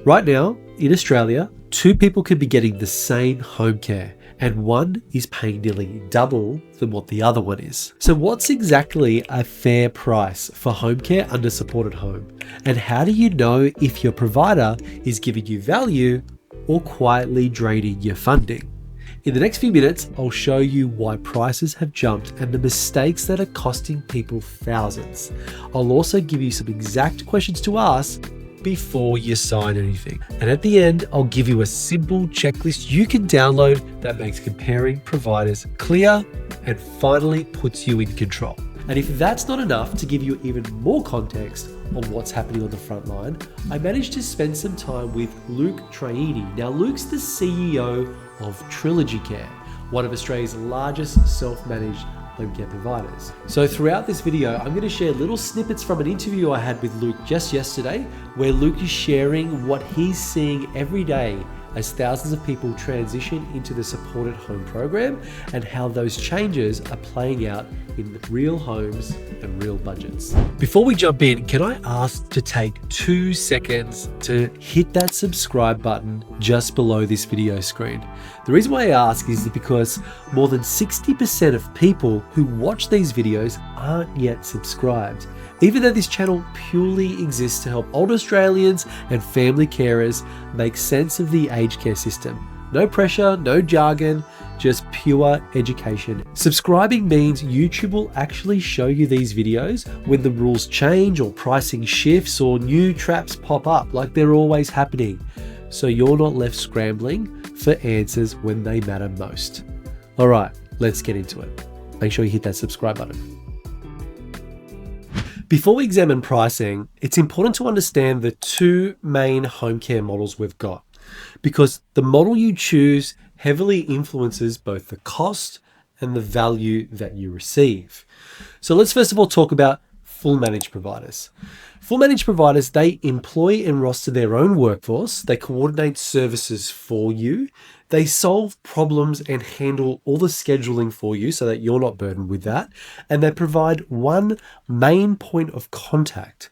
Right now, in Australia, two people could be getting the same home care, and one is paying nearly double than what the other one is. So what's exactly a fair price for home care under supported home? And how do you know if your provider is giving you value or quietly draining your funding? In the next few minutes, I'll show you why prices have jumped and the mistakes that are costing people thousands. I'll also give you some exact questions to ask before you sign anything. And at the end, I'll give you a simple checklist you can download that makes comparing providers clear and finally puts you in control. And if that's not enough to give you even more context on what's happening on the front line, I managed to spend some time with Luke Traini. Now, Luke's the CEO of Trilogy Care, one of Australia's largest self-managed home care providers. So throughout this video, I'm going to share little snippets from an interview I had with Luke just yesterday, where Luke is sharing what he's seeing every day as thousands of people transition into the supported home program and how those changes are playing out in real homes and real budgets. Before we jump in, can I ask to take 2 seconds to hit that subscribe button just below this video screen? The reason why I ask is because more than 60% of people who watch these videos aren't yet subscribed. Even though this channel purely exists to help older Australians and family carers make sense of the aged care system. No pressure, no jargon, just pure education. Subscribing means YouTube will actually show you these videos when the rules change or pricing shifts or new traps pop up, like they're always happening. So you're not left scrambling for answers when they matter most. All right, let's get into it. Make sure you hit that subscribe button. Before we examine pricing, it's important to understand the two main home care models we've got, because the model you choose heavily influences both the cost and the value that you receive. So let's first of all talk about full managed providers. Full managed providers, they employ and roster their own workforce, they coordinate services for you, they solve problems and handle all the scheduling for you so that you're not burdened with that, and they provide one main point of contact.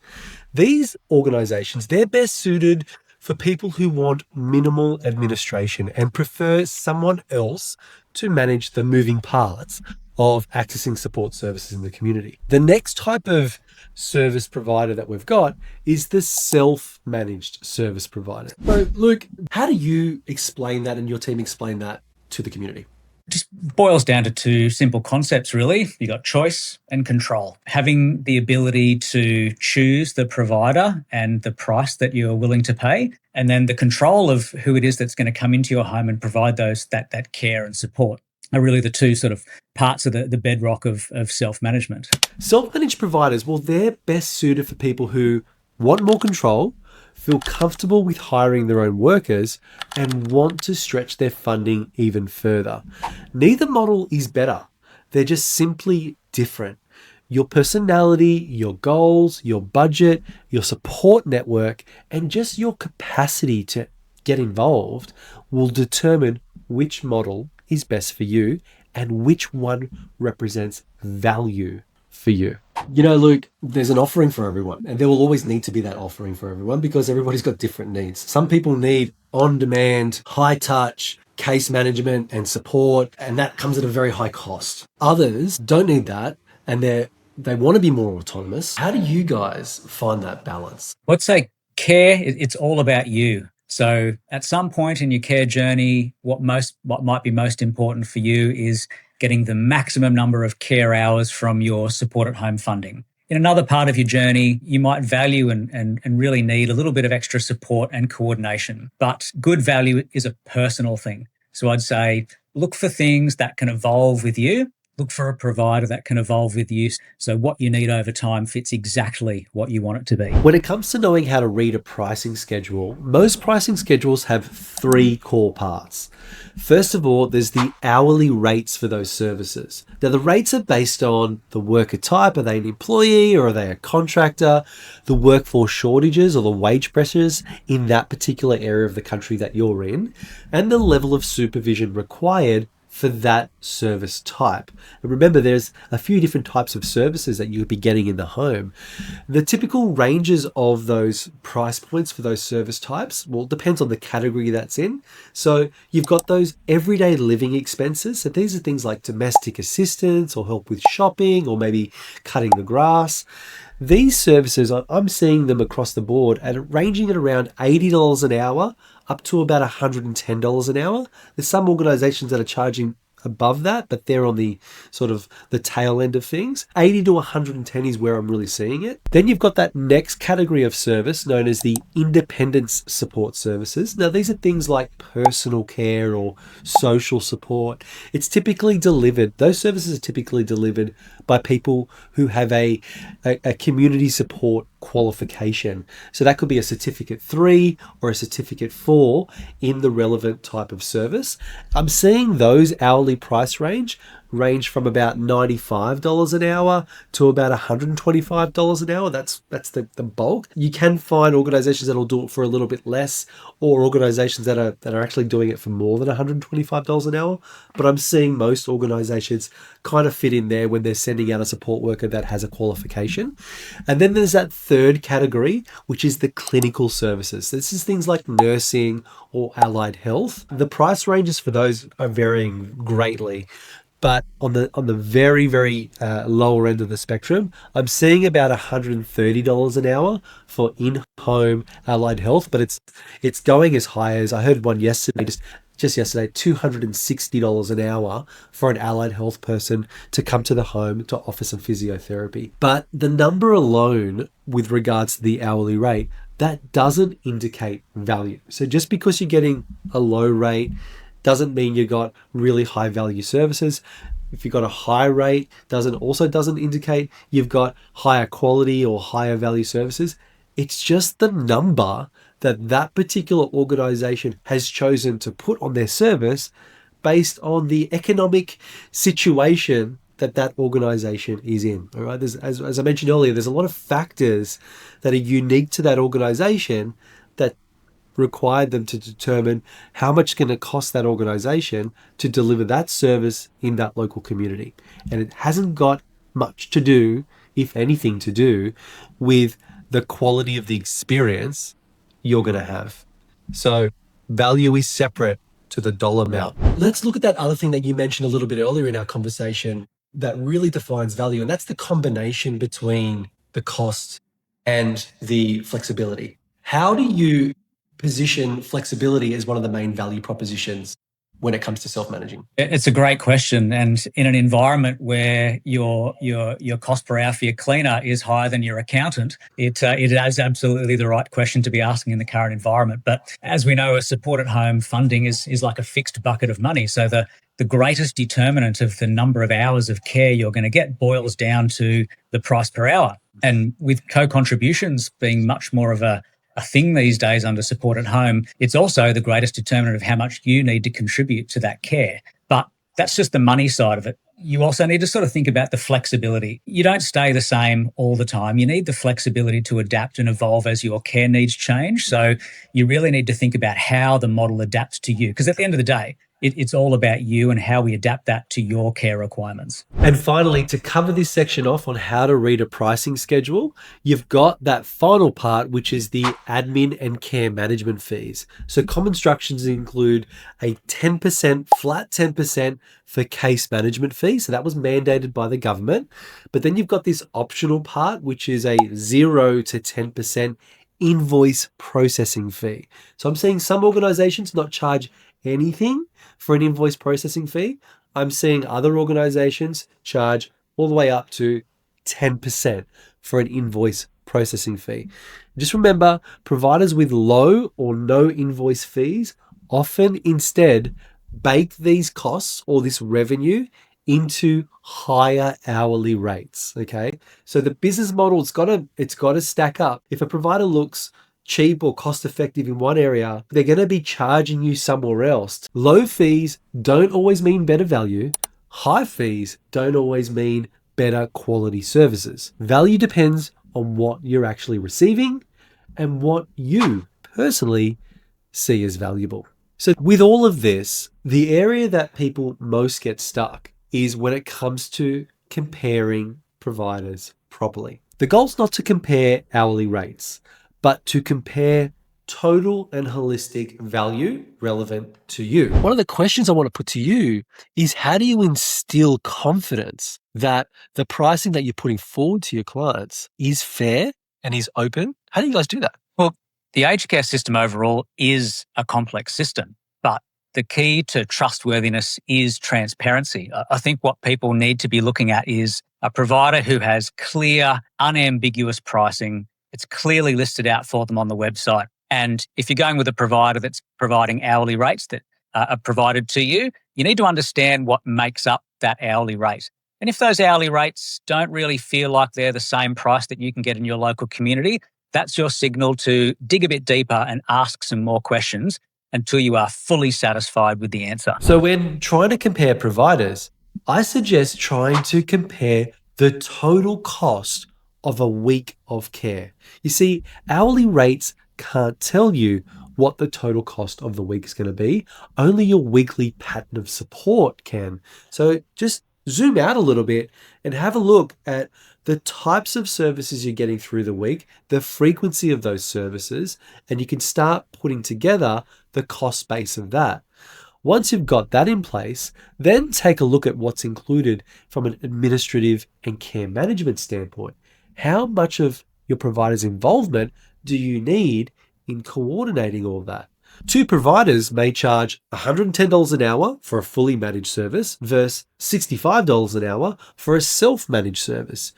These organizations, they're best suited for people who want minimal administration and prefer someone else to manage the moving parts of accessing support services in the community. The next type of service provider that we've got is the self-managed service provider. So Luke, how do you explain that and your team explain that to the community? It just boils down to two simple concepts, really. You got choice and control. Having the ability to choose the provider and the price that you're willing to pay, and then the control of who it is that's going to come into your home and provide that care and support are really the two sort of parts of the bedrock of self-management. Self-managed providers, well, they're best suited for people who want more control, feel comfortable with hiring their own workers, and want to stretch their funding even further. Neither model is better. They're just simply different. Your personality, your goals, your budget, your support network, and just your capacity to get involved will determine which model is best for you and which one represents value for you. You know, Luke, there's an offering for everyone, and there will always need to be that offering for everyone because everybody's got different needs. Some people need on-demand, high-touch case management and support, and that comes at a very high cost. Others don't need that, and they want to be more autonomous. How do you guys find that balance? Let's say care, it's all about you. So at some point in your care journey, what might be most important for you is getting the maximum number of care hours from your support at home funding. In another part of your journey, you might value and really need a little bit of extra support and coordination. But good value is a personal thing. So I'd say look for things that can evolve with you. Look for a provider that can evolve with you, so what you need over time fits exactly what you want it to be. When it comes to knowing how to read a pricing schedule, most pricing schedules have 3 core parts. First of all, there's the hourly rates for those services. Now, the rates are based on the worker type. Are they an employee or are they a contractor? The workforce shortages or the wage pressures in that particular area of the country that you're in, and the level of supervision required for that service type. And remember, there's a few different types of services that you would be getting in the home. The typical ranges of those price points for those service types, well, it depends on the category that's in. So you've got those everyday living expenses. So these are things like domestic assistance or help with shopping or maybe cutting the grass. These services, I'm seeing them across the board at ranging at around $80 an hour up to about $110 an hour. There's some organizations that are charging above that, but they're on the sort of the tail end of things. 80 to 110 is where I'm really seeing it. Then you've got that next category of service known as the independence support services. Now, these are things like personal care or social support. It's typically delivered, those services are typically delivered by people who have a community support qualification. So that could be a certificate 3 or a certificate 4 in the relevant type of service. I'm seeing those hourly price range from about $95 an hour to about $125 an hour. That's the bulk. You can find organizations that'll do it for a little bit less, or organizations that are actually doing it for more than $125 an hour. But I'm seeing most organizations kind of fit in there when they're sending out a support worker that has a qualification. And then there's that third category, which is the clinical services. This is things like nursing or allied health. The price ranges for those are varying greatly. But on the very, very lower end of the spectrum, I'm seeing about $130 an hour for in-home allied health, but it's going as high as, I heard one yesterday, just yesterday, $260 an hour for an allied health person to come to the home to offer some physiotherapy. But the number alone with regards to the hourly rate, that doesn't indicate value. So just because you're getting a low rate doesn't mean you got really high value services. If you've got a high rate, doesn't indicate you've got higher quality or higher value services. It's just the number that particular organization has chosen to put on their service based on the economic situation that organization is in. All right. As I mentioned earlier, there's a lot of factors that are unique to that organization that required them to determine how much it's going to cost that organization to deliver that service in that local community. And it hasn't got much to do, if anything to do, with the quality of the experience you're going to have. So value is separate to the dollar amount. Let's look at that other thing that you mentioned a little bit earlier in our conversation that really defines value, and that's the combination between the cost and the flexibility. How do you position flexibility as one of the main value propositions when it comes to self-managing? It's a great question, and in an environment where your cost per hour for your cleaner is higher than your accountant, it is absolutely the right question to be asking in the current environment. But as we know, a support at home funding is like a fixed bucket of money. So the greatest determinant of the number of hours of care you're going to get boils down to the price per hour. And with co-contributions being much more of a thing these days under support at home, it's also the greatest determinant of how much you need to contribute to that care. But that's just the money side of it. You also need to sort of think about the flexibility. You don't stay the same all the time. You need the flexibility to adapt and evolve as your care needs change. So you really need to think about how the model adapts to you. Because at the end of the day, it's all about you and how we adapt that to your care requirements. And finally, to cover this section off on how to read a pricing schedule, you've got that final part, which is the admin and care management fees. So common structures include a 10%, flat 10% for case management fee. So that was mandated by the government. But then you've got this optional part, which is a 0 to 10% invoice processing fee. So I'm seeing some organizations not charge anything for an invoice processing fee. I'm seeing other organizations charge all the way up to 10% for an invoice processing fee. Just remember, providers with low or no invoice fees often instead bake these costs or this revenue into higher hourly rates. Okay. So the business model, it's got to stack up. If a provider looks cheap or cost effective in one area, they're going to be charging you somewhere else. Low fees don't always mean better value. High fees don't always mean better quality services. Value depends on what you're actually receiving and what you personally see as valuable. So with all of this, the area that people most get stuck is when it comes to comparing providers properly. The goal's not to compare hourly rates, but to compare total and holistic value relevant to you. One of the questions I want to put to you is, how do you instill confidence that the pricing that you're putting forward to your clients is fair and is open? How do you guys do that? Well, the aged care system overall is a complex system, but the key to trustworthiness is transparency. I think what people need to be looking at is a provider who has clear, unambiguous pricing. It's clearly listed out for them on the website. And if you're going with a provider that's providing hourly rates that are provided to you, you need to understand what makes up that hourly rate. And if those hourly rates don't really feel like they're the same price that you can get in your local community, that's your signal to dig a bit deeper and ask some more questions until you are fully satisfied with the answer. So when trying to compare providers, I suggest trying to compare the total cost of a week of care. You see, hourly rates can't tell you what the total cost of the week is going to be. Only your weekly pattern of support can. So just zoom out a little bit and have a look at the types of services you're getting through the week, the frequency of those services, and you can start putting together the cost base of that. Once you've got that in place, then take a look at what's included from an administrative and care management standpoint. How much of your provider's involvement do you need in coordinating all that? Two providers may charge $110 an hour for a fully managed service versus $65 an hour for a self-managed service.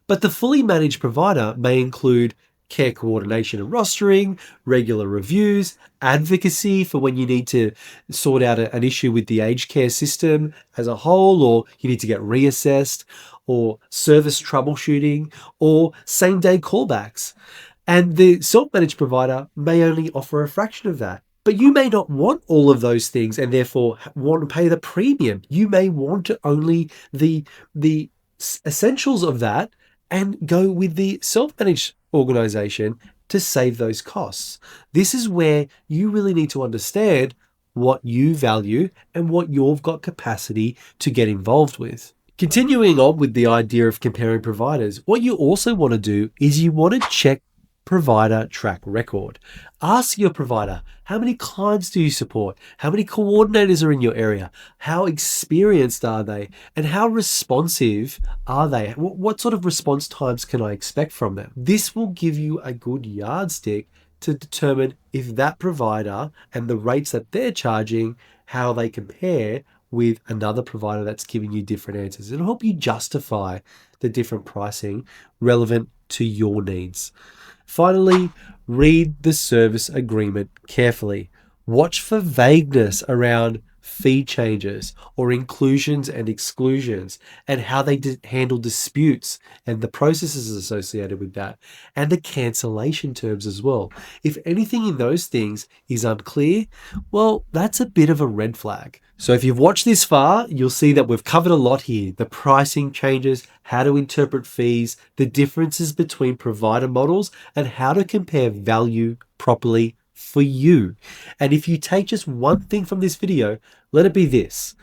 But the fully managed provider may include care coordination and rostering, regular reviews, advocacy for when you need to sort out an issue with the aged care system as a whole, or you need to get reassessed, or service troubleshooting, or same-day callbacks. And the self-managed provider may only offer a fraction of that. But you may not want all of those things and therefore want to pay the premium. You may want to only the essentials of that and go with the self-managed organization to save those costs. This is where you really need to understand what you value and what you've got capacity to get involved with. Continuing on with the idea of comparing providers, what you also want to do is you want to check provider track record. Ask your provider, how many clients do you support? How many coordinators are in your area? How experienced are they? And how responsive are they? What sort of response times can I expect from them? This will give you a good yardstick to determine if that provider and the rates that they're charging, how they compare with another provider that's giving you different answers. It'll help you justify the different pricing relevant to your needs. Finally, read the service agreement carefully. Watch for vagueness around fee changes or inclusions and exclusions and how they handle disputes and the processes associated with that, and the cancellation terms as well. If anything in those things is unclear, well, that's a bit of a red flag. So if you've watched this far, you'll see that we've covered a lot here. The pricing changes, how to interpret fees, the differences between provider models, and how to compare value properly for you. And if you take just one thing from this video, let it be this.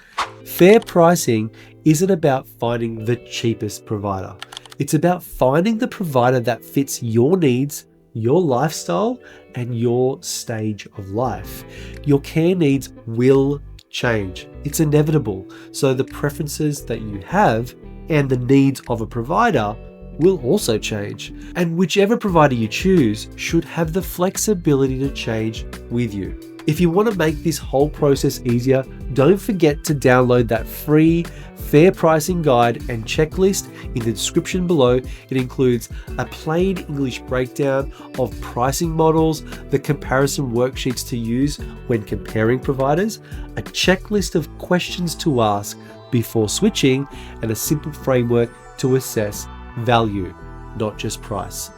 Fair pricing isn't about finding the cheapest provider. It's about finding the provider that fits your needs, your lifestyle, and your stage of life. Your care needs will change. It's inevitable. So the preferences that you have and the needs of a provider will also change. And whichever provider you choose should have the flexibility to change with you. If you want to make this whole process easier, don't forget to download that free fair pricing guide and checklist in the description below. It includes a plain English breakdown of pricing models, the comparison worksheets to use when comparing providers, a checklist of questions to ask before switching, and a simple framework to assess value, not just price.